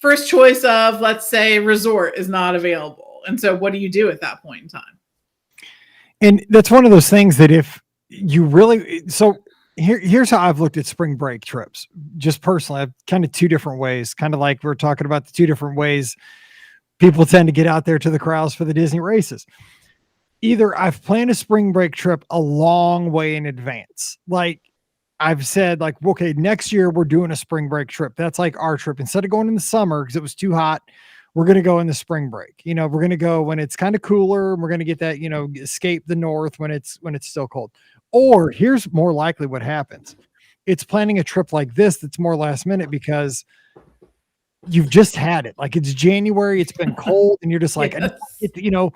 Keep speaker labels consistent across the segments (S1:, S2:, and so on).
S1: first choice of, let's say, resort is not available. And so what do you do at that point in time?
S2: And that's one of those things that if you really, so here's how I've looked at spring break trips, just personally. I've kind of two different ways, kind of like we're talking about the two different ways people tend to get out there to the corrals for the Disney races. Either I've planned a spring break trip a long way in advance. Like I've said, like, okay, next year we're doing a spring break trip. That's like our trip. Instead of going in the summer because it was too hot, we're going to go in the spring break. You know, we're going to go when it's kind of cooler, and we're going to get that, you know, escape the north when it's still cold. Or here's more likely what happens. It's planning a trip like this that's more last minute because you've just had it. Like it's January, it's been cold, and you're just like,
S1: Yes.
S2: you know,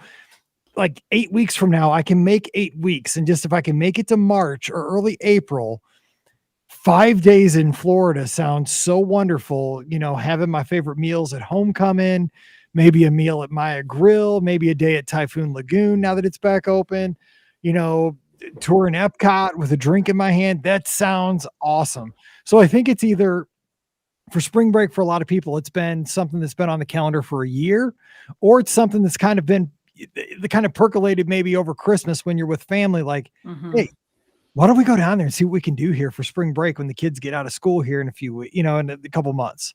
S2: like 8 weeks from now, I can make 8 weeks. And just if I can make it to March or early April, 5 days in Florida sounds so wonderful. You know, having my favorite meals at homecoming, maybe a meal at Maya Grill, maybe a day at Typhoon Lagoon now that it's back open, you know, touring Epcot with a drink in my hand. That sounds awesome. So I think it's either for spring break, for a lot of people, it's been something that's been on the calendar for a year, or it's something that's kind of been the kind of percolated maybe over Christmas when you're with family, like, hey, why don't we go down there and see what we can do here for spring break when the kids get out of school here in a few weeks, you know, in a couple months.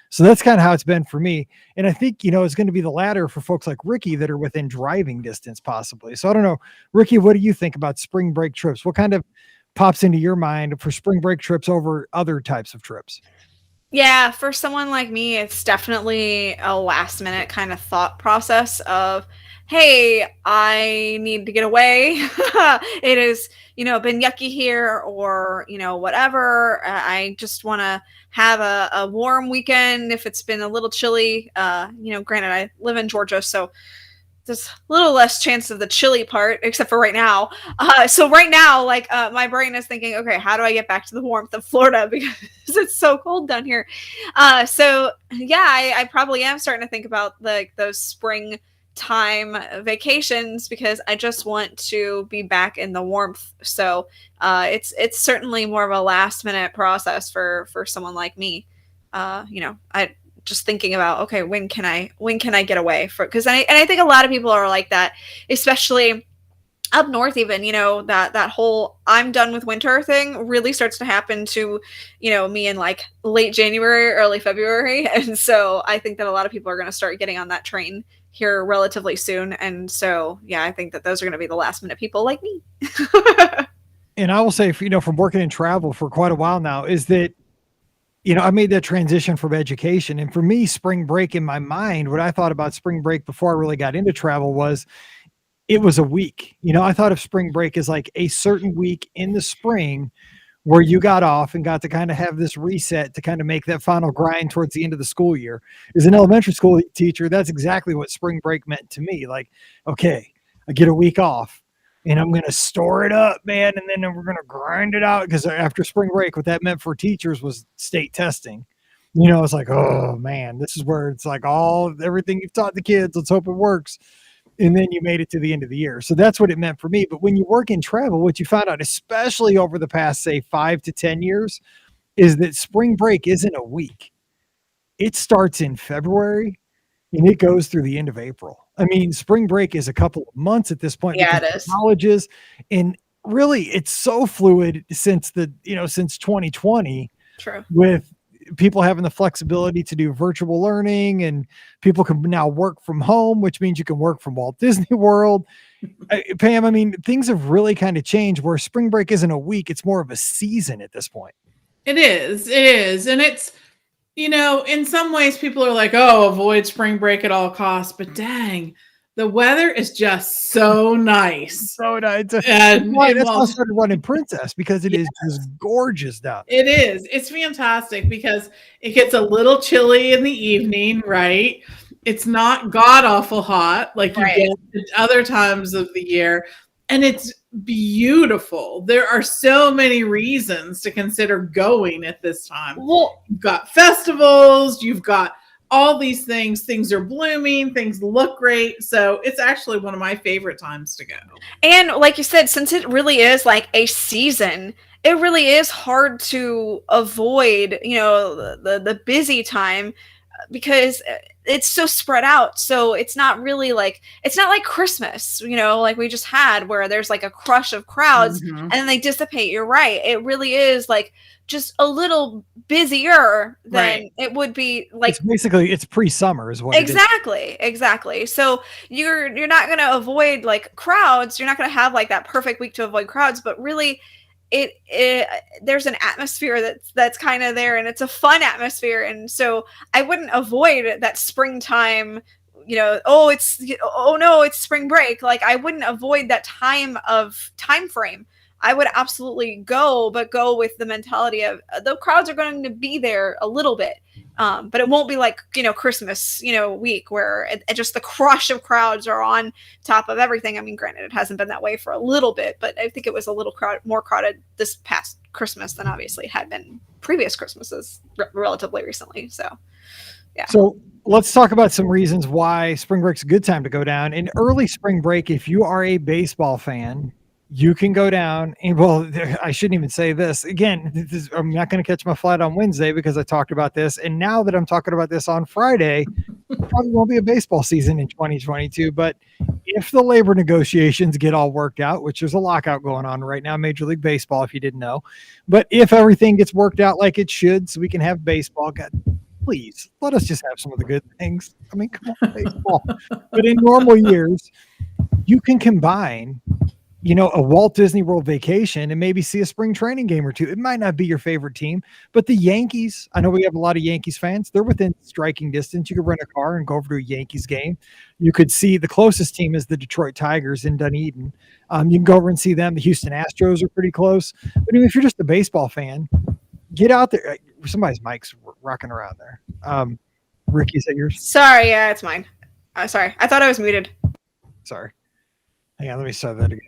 S2: So that's kind of how it's been for me. And I think, you know, it's going to be the latter for folks like Ricky that are within driving distance possibly. So I don't know, Ricky, what do you think about spring break trips? What kind of pops into your mind for spring break trips over other types of trips?
S3: Yeah, for someone like me, it's definitely a last minute kind of thought process of, hey, I need to get away. It is, you know, been yucky here, or, you know, whatever. I just want to have a warm weekend if it's been a little chilly. You know, granted, I live in Georgia, so there's a little less chance of the chilly part, except for right now. So right now, like, my brain is thinking, okay, how do I get back to the warmth of Florida because it's so cold down here? So yeah, I probably am starting to think about like those spring time vacations because I just want to be back in the warmth. So it's certainly more of a last minute process for someone like me. You know, I just thinking about, okay, when can I get away for, because I think a lot of people are like that, especially up north. Even, you know, that whole I'm done with winter thing really starts to happen to, you know, me in like late January, early February. And so I think that a lot of people are going to start getting on that train here relatively soon. And so yeah, I think that those are going to be the last minute people like me.
S2: And I will say, you know, from working in travel for quite a while now, is that, you know, I made that transition from education. And for me, spring break in my mind, what I thought about spring break before I really got into travel was it was a week. You know, I thought of spring break as like a certain week in the spring where you got off and got to kind of have this reset to kind of make that final grind towards the end of the school year. As an elementary school teacher, that's exactly what spring break meant to me. Like, okay, I get a week off. And I'm going to store it up, man. And then we're going to grind it out. Because after spring break, what that meant for teachers was state testing. You know, it's like, oh, man, this is where it's like everything you've taught the kids, let's hope it works. And then you made it to the end of the year. So that's what it meant for me. But when you work in travel, what you found out, especially over the past, say, 5 to 10 years, is that spring break isn't a week. It starts in February and it goes through the end of April. I mean, spring break is a couple of months at this point.
S3: Yeah, it is.
S2: Colleges, and really, it's so fluid since 2020.
S3: True.
S2: With people having the flexibility to do virtual learning, and people can now work from home, which means you can work from Walt Disney World. Pam, I mean, things have really kind of changed where spring break isn't a week; it's more of a season at this point.
S1: It is, and it's, you know, in some ways people are like, oh, avoid spring break at all costs, but dang, the weather is just so nice.
S2: So nice.
S1: And
S2: that's why I started running Princess, because it is just gorgeous down there.
S1: It is. It's fantastic because it gets a little chilly in the evening, right? It's not god awful hot like you get at other times of the year. And it's beautiful. There are so many reasons to consider going at this time.
S3: Well,
S1: you've got festivals, you've got all these things are blooming, things look great. So it's actually one of my favorite times to go.
S3: And like you said, since it really is like a season, it really is hard to avoid, you know, the busy time. because it's so spread out. So it's not really like, it's not like Christmas, you know, like we just had, where there's like a crush of crowds and then they dissipate. You're right. It really is like just a little busier than it would be like.
S2: It's basically, it's pre-summer is what
S3: Exactly. So you're not going to avoid like crowds. You're not going to have like that perfect week to avoid crowds, but really there's an atmosphere that's kind of there, and it's a fun atmosphere. And so I wouldn't avoid that springtime, you know, oh no, it's spring break. Like I wouldn't avoid that time frame. I would absolutely go, but go with the mentality of the crowds are going to be there a little bit. But it won't be like, you know, Christmas, you know, week where it just the crush of crowds are on top of everything. I mean, granted, it hasn't been that way for a little bit, but I think it was a little more crowded this past Christmas than obviously it had been previous Christmases relatively recently. So, yeah.
S2: So let's talk about some reasons why spring break's a good time to go down. In early spring break, if you are a baseball fan, you can go down and, well, I shouldn't even say this again. I'm not going to catch my flight on Wednesday because I talked about this. And now that I'm talking about this on Friday, probably won't be a baseball season in 2022. But if the labor negotiations get all worked out, which there's a lockout going on right now, Major League Baseball, if you didn't know, but if everything gets worked out like it should, so we can have baseball, God, please let us just have some of the good things. I mean, come on, baseball. But in normal years, you can combine, you know, a Walt Disney World vacation and maybe see a spring training game or two. It might not be your favorite team, but the Yankees, I know we have a lot of Yankees fans. They're within striking distance. You could rent a car and go over to a Yankees game. You could see the closest team is the Detroit Tigers in Dunedin. You can go over and see them. The Houston Astros are pretty close. But I mean, if you're just a baseball fan, get out there. Somebody's mic's rocking around there. Ricky, is that yours?
S3: Sorry. Yeah, it's mine. Sorry. I thought I was muted.
S2: Sorry. Hang on. Let me start that again.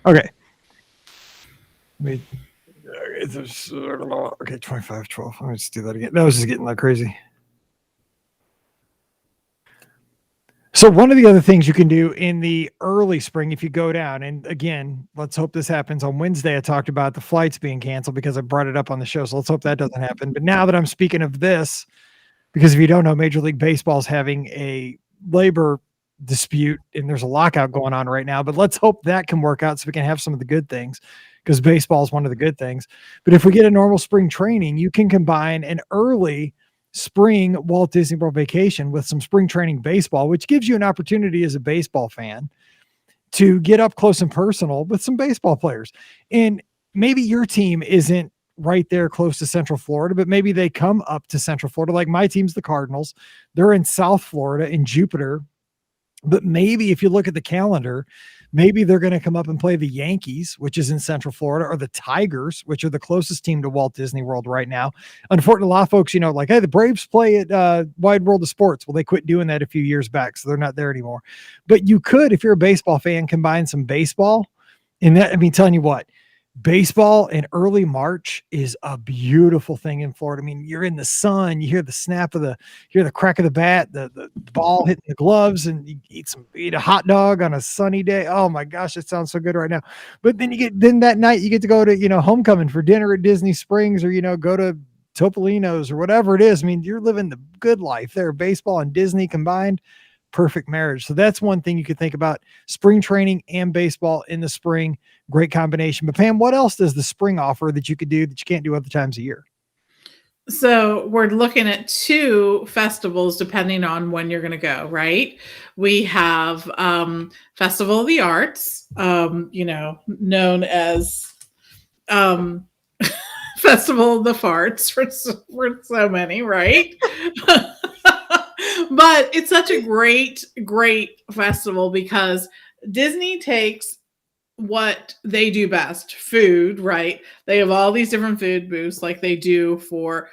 S2: Okay. Okay, 25, 12. Let me just do that again. That was just getting like crazy. So one of the other things you can do in the early spring, if you go down, and again, let's hope this happens on Wednesday. I talked about the flights being canceled because I brought it up on the show. So let's hope that doesn't happen. But now that I'm speaking of this, because if you don't know, Major League Baseball is having a labor dispute and there's a lockout going on right now, but let's hope that can work out so we can have some of the good things, because baseball is one of the good things. But if we get a normal spring training, you can combine an early spring Walt Disney World vacation with some spring training baseball, which gives you an opportunity as a baseball fan to get up close and personal with some baseball players. And maybe your team isn't right there close to Central Florida, but maybe they come up to Central Florida. Like my team's the Cardinals. They're in South Florida in Jupiter. But maybe if you look at the calendar, maybe they're going to come up and play the Yankees, which is in Central Florida, or the Tigers, which are the closest team to Walt Disney World right now. Unfortunately, a lot of folks, you know, like, hey, the Braves play at Wide World of Sports. Well, they quit doing that a few years back, so they're not there anymore. But you could, if you're a baseball fan, combine some baseball. And that, I mean, telling you what, baseball in early March is a beautiful thing in Florida. I mean, you're in the sun, you hear the snap of you hear the crack of the bat, the ball hitting the gloves, and you eat a hot dog on a sunny day. Oh my gosh, it sounds so good right now. But then that night you get to go to, you know, homecoming for dinner at Disney Springs, or, you know, go to Topolino's or whatever it is. I mean, you're living the good life there. Baseball and Disney combined, perfect marriage. So that's one thing you could think about. Spring training and baseball in the spring, great combination. But Pam, what else does the spring offer that you could do that you can't do other times a year?
S1: So we're looking at 2 festivals depending on when you're going to go, right? We have Festival of the Arts, you know, known as Festival of the Farts for so many, right? But it's such a great festival because Disney takes what they do best, food, right? They have all these different food booths like they do for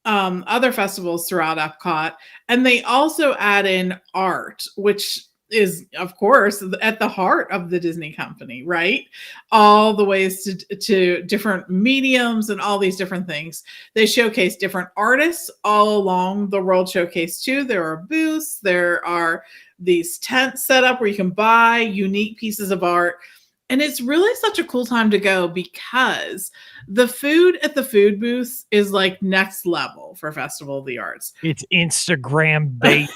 S1: other festivals throughout Epcot. And they also add in art, which is, of course, at the heart of the Disney company, right? All the ways to different mediums and all these different things. They showcase different artists all along the World Showcase too. There are booths. There are these tents set up where you can buy unique pieces of art. And it's really such a cool time to go because the food at the food booths is like next level for Festival of the Arts.
S2: It's Instagram bait.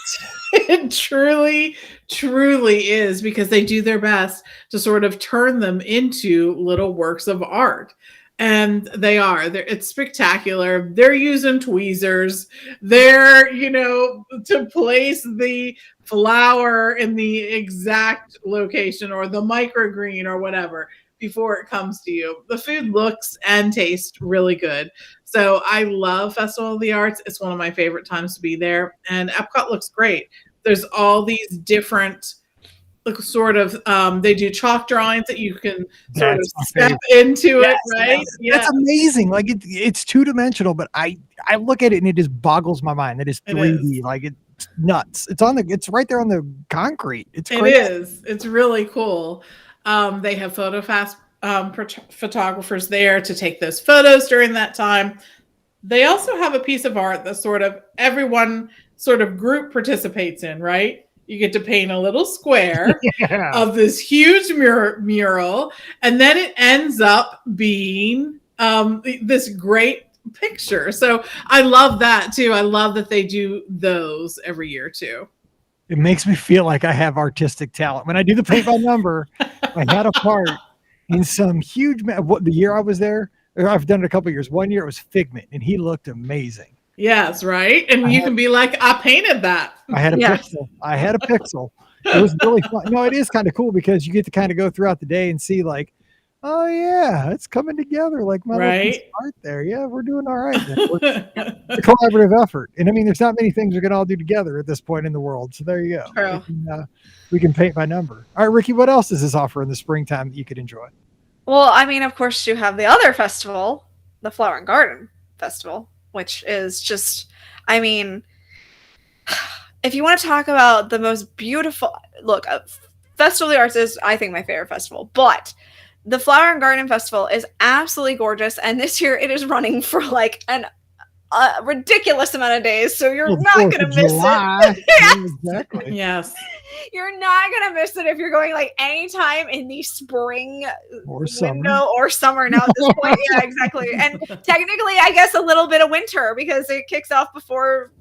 S1: It truly, truly is, because they do their best to sort of turn them into little works of art. And it's spectacular. They're using tweezers. They're, to place the flower in the exact location or the microgreen or whatever before it comes to you. The food looks and tastes really good. So I love Festival of the Arts. It's one of my favorite times to be there. And Epcot looks great. There's all these different sort of they do chalk drawings that you can sort of step into it, right?
S2: That's amazing. Like it's two-dimensional, but I look at it and it just boggles my mind. It is 3D. Like it's nuts. It's right there on the concrete. It
S1: is. It's really cool. They have photographers there to take those photos during that time. They also have a piece of art that sort of everyone sort of group participates in, right? You get to paint a little square of this huge mural, and then it ends up being this great picture. So I love that too. I love that they do those every year too.
S2: It makes me feel like I have artistic talent. When I do the paint by number, I had a part in some huge, the year I was there, I've done it a couple of years. One year it was Figment, and he looked amazing.
S1: Yes, right. And you can be like, I painted that.
S2: I had a pixel. It was really fun. No, it is kind of cool because you get to kind of go throughout the day and see like, oh yeah, it's coming together. Like my art there. Yeah, we're doing all right. It's a collaborative effort. And I mean, there's not many things we can all do together at this point in the world. So there you go. We can paint by number. All right, Ricky, what else does this offer in the springtime that you could enjoy?
S3: Well, I mean, of course, you have the other festival, the Flower and Garden Festival, which is just, I mean, if you want to talk about the most beautiful, look, Festival of the Arts is, I think, my favorite festival, but the Flower and Garden Festival is absolutely gorgeous, and this year it is running for like a ridiculous amount of days, so you're not going to miss it.
S2: Exactly.
S1: Yes.
S3: You're not going to miss it if you're going like anytime in the spring
S2: or
S3: summer now at this point. Yeah, exactly. And technically, I guess a little bit of winter because it kicks off before,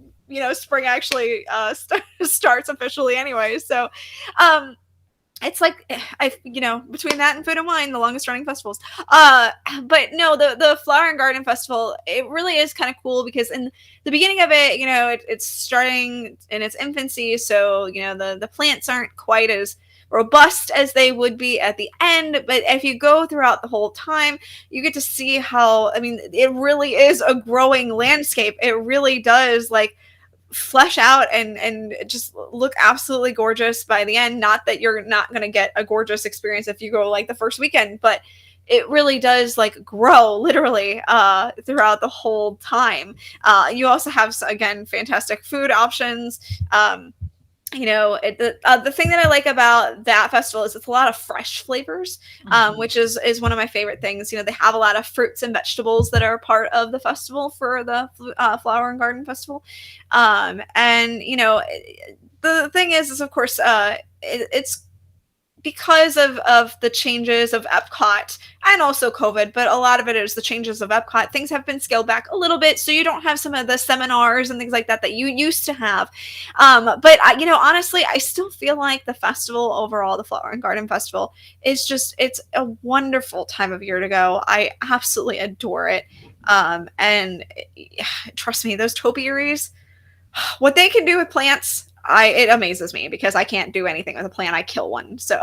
S3: spring actually starts officially anyway. So, it's like, between that and Food and Wine, the longest running festivals. But no, the Flower and Garden Festival, it really is kind of cool because in the beginning of it, it's starting in its infancy. So, the plants aren't quite as robust as they would be at the end. But if you go throughout the whole time, you get to see how, I mean, it really is a growing landscape. It really does flesh out and just look absolutely gorgeous by the end. Not that you're not going to get a gorgeous experience if you go the first weekend, but it really does grow literally throughout the whole time. You also have, again, fantastic food options. The thing that I like about that festival is it's a lot of fresh flavors, which is one of my favorite things. They have a lot of fruits and vegetables that are part of the festival for the Flower and Garden Festival. The thing is of course, it's because of the changes of Epcot and also COVID, but a lot of it is the changes of Epcot. Things have been scaled back a little bit, so you don't have some of the seminars and things like that you used to have. But honestly, I still feel like the festival overall, the Flower and Garden Festival, it's a wonderful time of year to go. I absolutely adore it. And trust me, those topiaries, what they can do with plants, it amazes me because I can't do anything with a plant. I kill one. So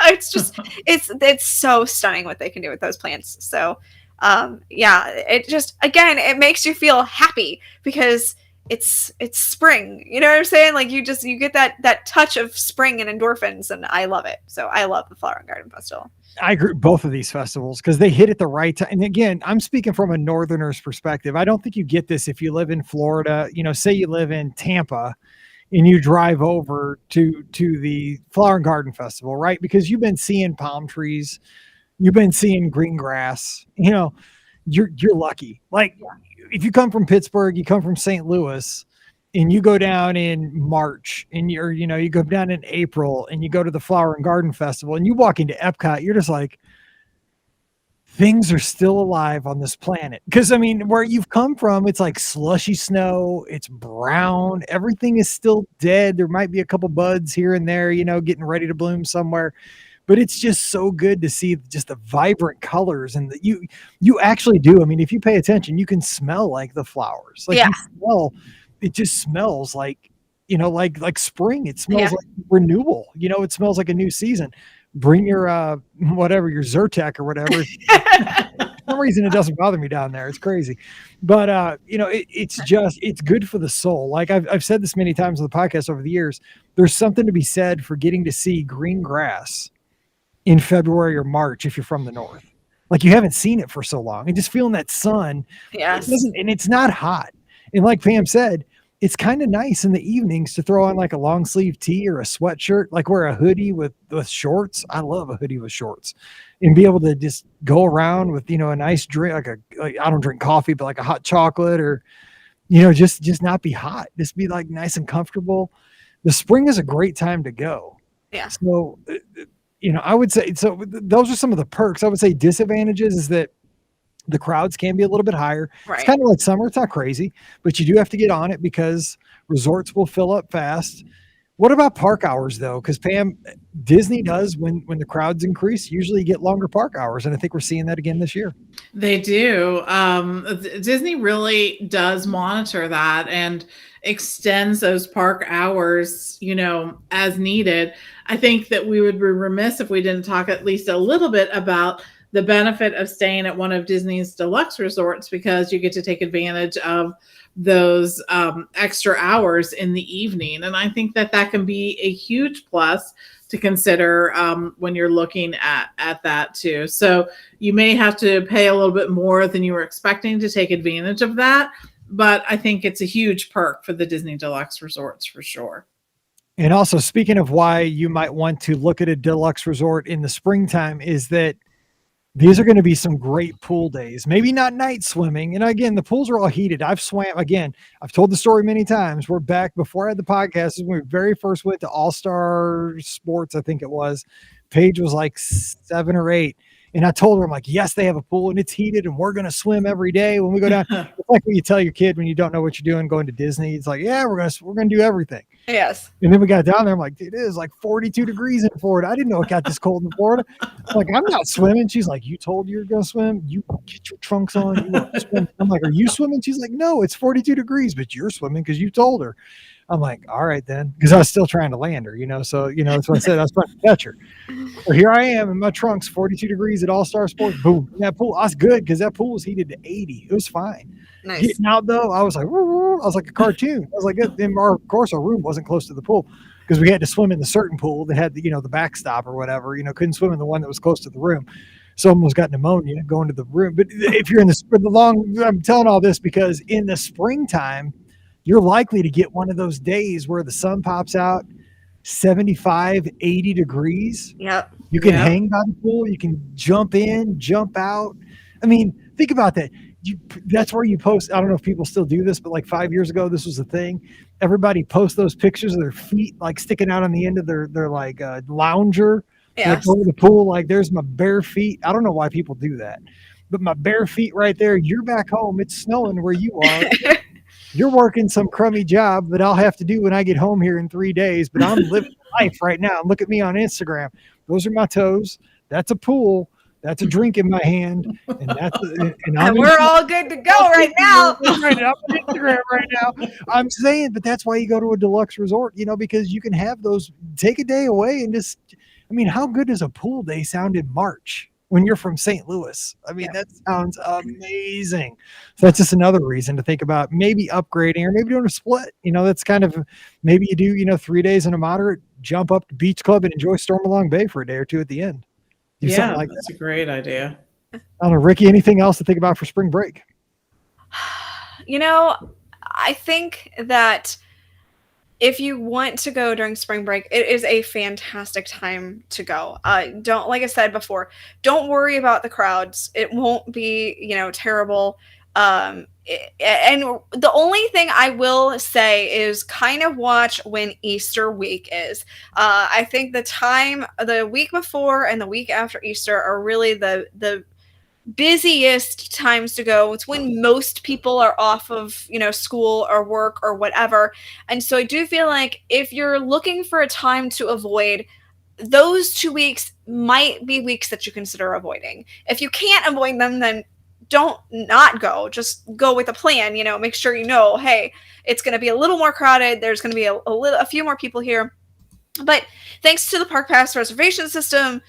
S3: it's so stunning what they can do with those plants. So, it just, again, it makes you feel happy because it's spring, you know what I'm saying? You get that touch of spring and endorphins, and I love it. So I love the Flower and Garden Festival.
S2: I agree, both of these festivals, because they hit at the right time. And again, I'm speaking from a northerner's perspective. I don't think you get this if you live in Florida. Say you live in Tampa and you drive over to the Flower and Garden Festival, right? Because you've been seeing palm trees, you've been seeing green grass, you're lucky. If you come from Pittsburgh, you come from St. Louis, and you go down in March and you go down in April and you go to the Flower and Garden Festival and you walk into Epcot, you're just like, things are still alive on this planet. Because I mean, where you've come from, it's like slushy snow, it's brown, everything is still dead. There might be a couple buds here and there, getting ready to bloom somewhere. But it's just so good to see just the vibrant colors, and you actually do. I mean, if you pay attention, you can smell like the flowers. Like it just smells like, like spring. It smells like renewal. It smells like a new season. Bring your your Zyrtec or whatever. For some reason it doesn't bother me down there. It's crazy. But it's good for the soul. Like I've said this many times on the podcast over the years. There's something to be said for getting to see green grass in February or March if you're from the north. Like you haven't seen it for so long. And just feeling that sun.
S3: Yes.
S2: And it's not hot. And like Pam said, it's kind of nice in the evenings to throw on like a long sleeve tee or a sweatshirt, like wear a hoodie with shorts. I love a hoodie with shorts, and be able to just go around with, a nice drink, like I don't drink coffee, but like a hot chocolate, or, just not be hot, just be like nice and comfortable. The spring is a great time to go.
S3: Yeah.
S2: So, I would say, so those are some of the perks. I would say disadvantages is that the crowds can be a little bit higher.
S3: Right.
S2: It's kind of like summer. It's not crazy, but you do have to get on it because resorts will fill up fast. What about park hours though? Because Pam, Disney does when the crowds increase, usually you get longer park hours. And I think we're seeing that again this year.
S1: They do. Disney really does monitor that and extends those park hours, as needed. I think that we would be remiss if we didn't talk at least a little bit about the benefit of staying at one of Disney's deluxe resorts, because you get to take advantage of those extra hours in the evening. And I think that can be a huge plus to consider when you're looking at that too. So you may have to pay a little bit more than you were expecting to take advantage of that. But I think it's a huge perk for the Disney deluxe resorts for sure.
S2: And also, speaking of why you might want to look at a deluxe resort in the springtime, is that these are going to be some great pool days. Maybe not night swimming. And again, the pools are all heated. I've swam. Again, I've told the story many times. We're back before I had the podcast. When we very first went to All-Star Sports, I think it was. Paige was like 7 or 8. And I told her, I'm like, yes, they have a pool and it's heated and we're going to swim every day when we go down. It's like what you tell your kid when you don't know what you're doing going to Disney. It's like, yeah, we're going to do everything.
S3: Yes.
S2: And then we got down there. I'm like, it is like 42 degrees in Florida. I didn't know it got this cold in Florida. I'm like, I'm not swimming. She's like, you told you're going to swim? You get your trunks on. You want to swim. I'm like, are you swimming? She's like, no, it's 42 degrees, but you're swimming because you told her. I'm like, all right then, because I was still trying to land her, so, that's what I said. I was trying to catch her. So here I am in my trunks, 42 degrees at All-Star Sports. Boom. And that pool, I was good because that pool was heated to 80. It was fine.
S3: Nice.
S2: Getting out though, I was like a cartoon. I was like, of course our room wasn't close to the pool because we had to swim in the certain pool that had the backstop or whatever, couldn't swim in the one that was close to the room. So almost got pneumonia going to the room. But if you're in I'm telling all this because in the springtime, you're likely to get one of those days where the sun pops out 75, 80 degrees.
S3: Yep.
S2: You can hang by the pool. You can jump in, jump out. I mean, think about that. That's where you post. I don't know if people still do this, but like 5 years ago, this was a thing. Everybody posts those pictures of their feet like sticking out on the end of their like lounger.
S3: Yes.
S2: Like over the pool, like there's my bare feet. I don't know why people do that, but my bare feet right there. You're back home. It's snowing where you are. You're working some crummy job that I'll have to do when I get home here in 3 days, but I'm living life right now. Look at me on Instagram. Those are my toes. That's a pool. That's a drink in my hand. And
S3: we're all good to go right now.
S2: I'm on Instagram right now. I'm saying, but that's why you go to a deluxe resort, because you can have those, take a day away and just, how good does a pool day sound in March? When you're from St. Louis. That sounds amazing. So that's just another reason to think about maybe upgrading or maybe doing a split. That's kind of, maybe you do, 3 days in a moderate, jump up to Beach Club and enjoy Stormalong Bay for a day or two at the end. Do something like
S1: that's a great idea.
S2: I don't know, Ricky, anything else to think about for spring break?
S3: I think that if you want to go during spring break, it is a fantastic time to go. Don't, like I said before, don't worry about the crowds. It won't be, terrible. And the only thing I will say is kind of watch when Easter week is. I think the week before and the week after Easter are really the busiest times to go. It's when most people are off of, school or work or whatever. And so I do feel like if you're looking for a time to avoid, those 2 weeks might be weeks that you consider avoiding. If you can't avoid them, then don't not go. Just go with a plan. Make sure hey, it's going to be a little more crowded. There's going to be a few more people here. But thanks to the Park Pass reservation system,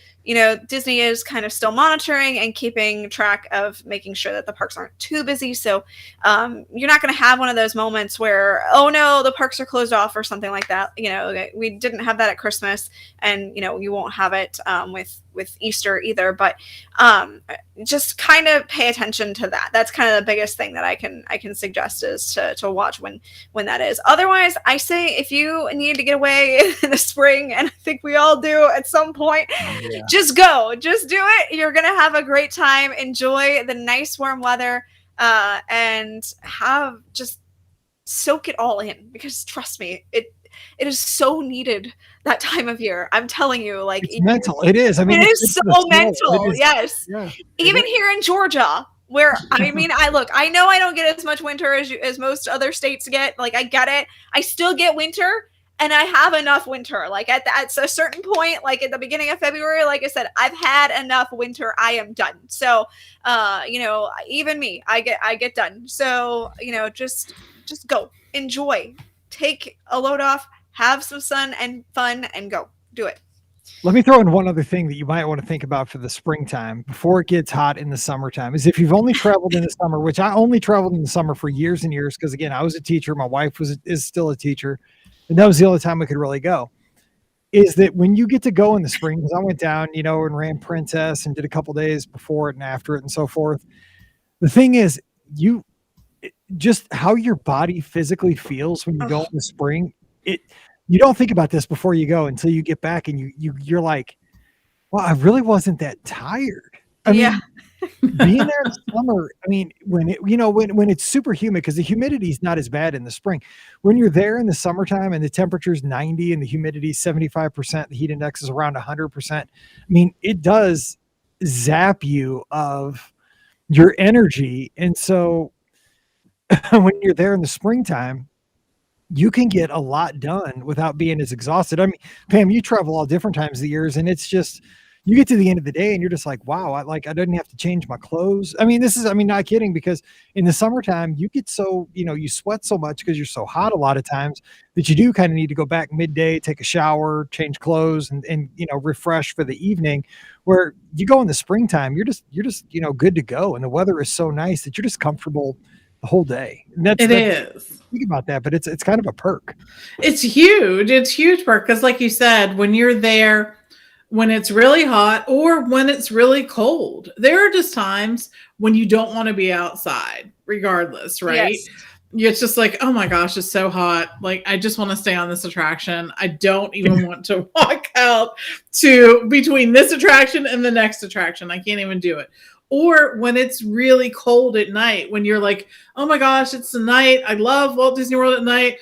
S3: Disney is kind of still monitoring and keeping track of making sure that the parks aren't too busy. So you're not going to have one of those moments where, oh no, the parks are closed off or something like that. We didn't have that at Christmas, and you won't have it with Easter either. But just kind of pay attention to that. That's kind of the biggest thing that I can suggest is to watch when that is. Otherwise, I say if you need to get away in the spring, and I think we all do at some point, just go, just do it. You're gonna have a great time. Enjoy the nice warm weather, and just soak it all in, because trust me, it is so needed that time of year. I'm telling you,
S2: it's mental. It is. I mean,
S3: it is so mental. Yes. Yeah, even here in Georgia, where I know I don't get as much winter as most other states get. I get it. I still get winter, and I have enough winter. At a certain point, at the beginning of February, like I said, I've had enough winter. I am done. So, even me, I get done. So, just go, enjoy, take a load off, have some sun and fun, and go do it.
S2: Let me throw in one other thing that you might want to think about for the springtime before it gets hot in the summertime is if you've only traveled in the summer, which I only traveled in the summer for years and years. Cause again, I was a teacher. My wife is still a teacher. And that was the only time we could really go, is that when you get to go in the spring, because I went down, and ran Princess and did a couple days before it and after it and so forth. The thing is, just how your body physically feels when you go in the spring, you don't think about this before you go until you get back and you're like, well, I really wasn't that tired. I mean, being there in the summer, I mean, when it's super humid, because the humidity is not as bad in the spring. When you're there in the summertime and the temperature's 90 and the humidity is 75%, the heat index is around 100%. I mean, it does zap you of your energy. And so when you're there in the springtime, you can get a lot done without being as exhausted. I mean, Pam, you travel all different times of the years, and it's just, you get to the end of the day and you're just like, wow, I didn't have to change my clothes. I mean, not kidding, because in the summertime you get so, you sweat so much because you're so hot a lot of times that you do kind of need to go back midday, take a shower, change clothes and refresh for the evening. Where you go in the springtime, you're just, good to go. And the weather is so nice that you're just comfortable the whole day. And
S1: it is.
S2: Think about that, but it's kind of a perk.
S1: It's huge. It's huge perk. Cause like you said, when you're there, when it's really hot or when it's really cold, there are just times when you don't want to be outside regardless. Right. Yes. It's just like, oh my gosh, it's so hot. I just want to stay on this attraction. I don't even want to walk out to between this attraction and the next attraction. I can't even do it. Or when it's really cold at night, when you're like, oh my gosh, it's the night. I love Walt Disney World at night.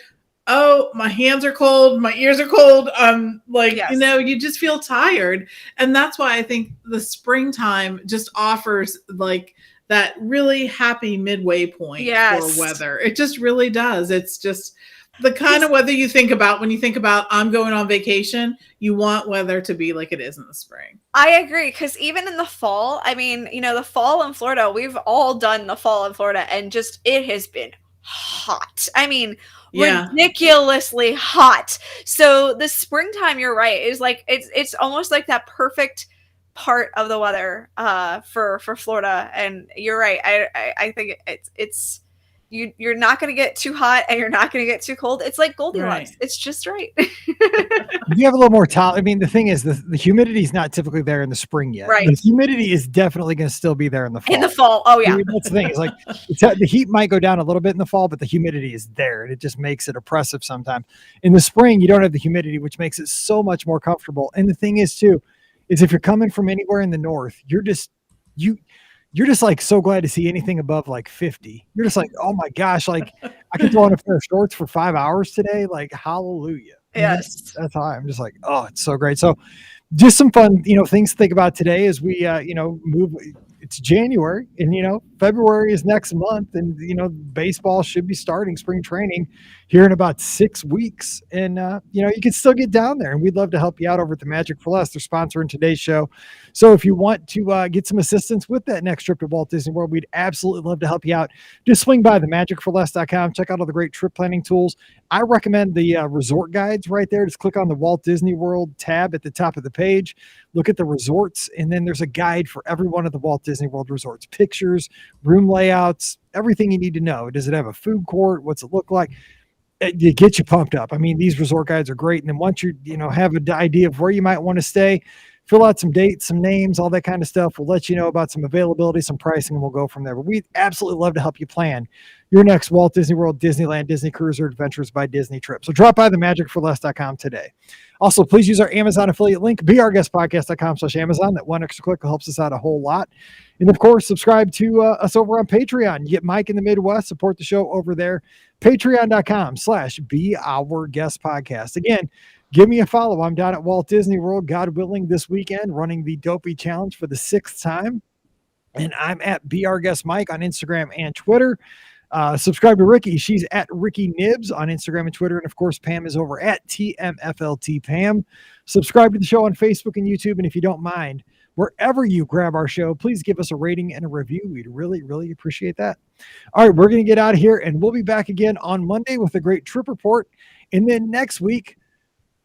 S1: Oh, my hands are cold. My ears are cold. Yes. You just feel tired. And that's why I think the springtime just offers that really happy midway point for weather. It just really does. It's just the kind of weather you think about when you think about I'm going on vacation. You want weather to be like it is in the spring.
S3: I agree, because even in the fall, I mean, the fall in Florida, we've all done the fall in Florida, and just it has been hot. I mean, ridiculously hot. So the springtime, you're right, is it's almost like that perfect part of the weather for Florida. And you're right. I think it's you're not going to get too hot and you're not going to get too cold. It's like Goldilocks. Right. It's just right.
S2: You have a little more time. I mean, the thing is, the humidity is not typically there in the spring yet.
S3: Right.
S2: The humidity is definitely going to still be there in the fall.
S3: In the fall. Oh, yeah.
S2: That's the thing. It's like the heat might go down a little bit in the fall, but the humidity is there. And it just makes it oppressive sometimes. In the spring, you don't have the humidity, which makes it so much more comfortable. And the thing is, too, is if you're coming from anywhere in the north, you're just like so glad to see anything above like 50. You're just like, oh my gosh, like I can throw on a pair of shorts for 5 hours today. Like, hallelujah.
S3: Yes.
S2: That's how I'm just like, oh, it's so great. So just some fun, things to think about today as we, move. It's January and, February is next month and, baseball should be starting spring training here in about 6 weeks. And, you can still get down there and we'd love to help you out over at the Magic for Less. They're sponsoring today's show. So if you want to get some assistance with that next trip to Walt Disney World, we'd absolutely love to help you out. Just swing by themagicforless.com. Check out all the great trip planning tools. I recommend the resort guides right there. Just click on the Walt Disney World tab at the top of the page. Look at the resorts, and then there's a guide for every one of the Walt Disney World resorts. Pictures, room layouts, everything you need to know. Does it have a food court? What's it look like? It gets you pumped up. I mean, these resort guides are great. And then once you have an idea of where you might want to stay, fill out some dates, some names, all that kind of stuff. We'll let you know about some availability, some pricing, and we'll go from there. But we absolutely love to help you plan your next Walt Disney World, Disneyland, Disney Cruise, or Adventures by Disney trip. So drop by themagicforless.com today. Also, please use our Amazon affiliate link, beourguestpodcast.com/Amazon. That one extra click helps us out a whole lot. And of course, subscribe to us over on Patreon. You get Mike in the Midwest, support the show over there. Patreon.com/beourguestpodcast. Again, give me a follow. I'm down at Walt Disney World, God willing, this weekend, running the Dopey Challenge for the 6th time. And I'm at beourguestmike on Instagram and Twitter. Subscribe to Ricky. She's at Ricky Nibs on Instagram and Twitter. And of course, Pam is over at TMFLT Pam. Subscribe to the show on Facebook and YouTube. And if you don't mind, wherever you grab our show, please give us a rating and a review. We'd really, really appreciate that. All right, we're going to get out of here and we'll be back again on Monday with a great trip report. And then next week,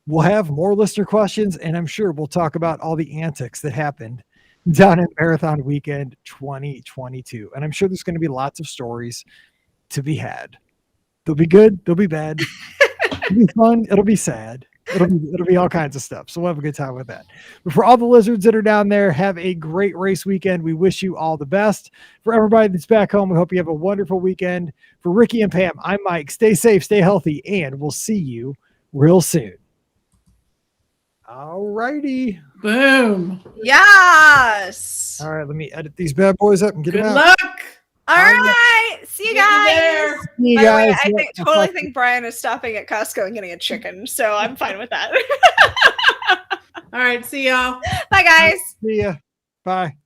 S2: we'll have more listener questions. And I'm sure we'll talk about all the antics that happened down at Marathon Weekend 2022. And I'm sure there's going to be lots of stories to be had. They'll be good. They'll be bad. It'll be fun. It'll be sad. It'll be all kinds of stuff. So we'll have a good time with that. But for all the lizards that are down there, have a great race weekend. We wish you all the best. For everybody that's back home, we hope you have a wonderful weekend. For Ricky and Pam, I'm Mike. Stay safe, stay healthy, and we'll see you real soon. All righty.
S1: Boom.
S3: Yes.
S2: All right, let me edit these bad boys up and get
S1: Good
S2: them out.
S1: luck.
S3: All right. See you guys.
S2: See you
S3: By the way,
S2: guys.
S3: I totally think Brian is stopping at Costco and getting a chicken, so I'm fine with that.
S1: All right. See y'all.
S3: Bye, guys.
S2: See ya. Bye.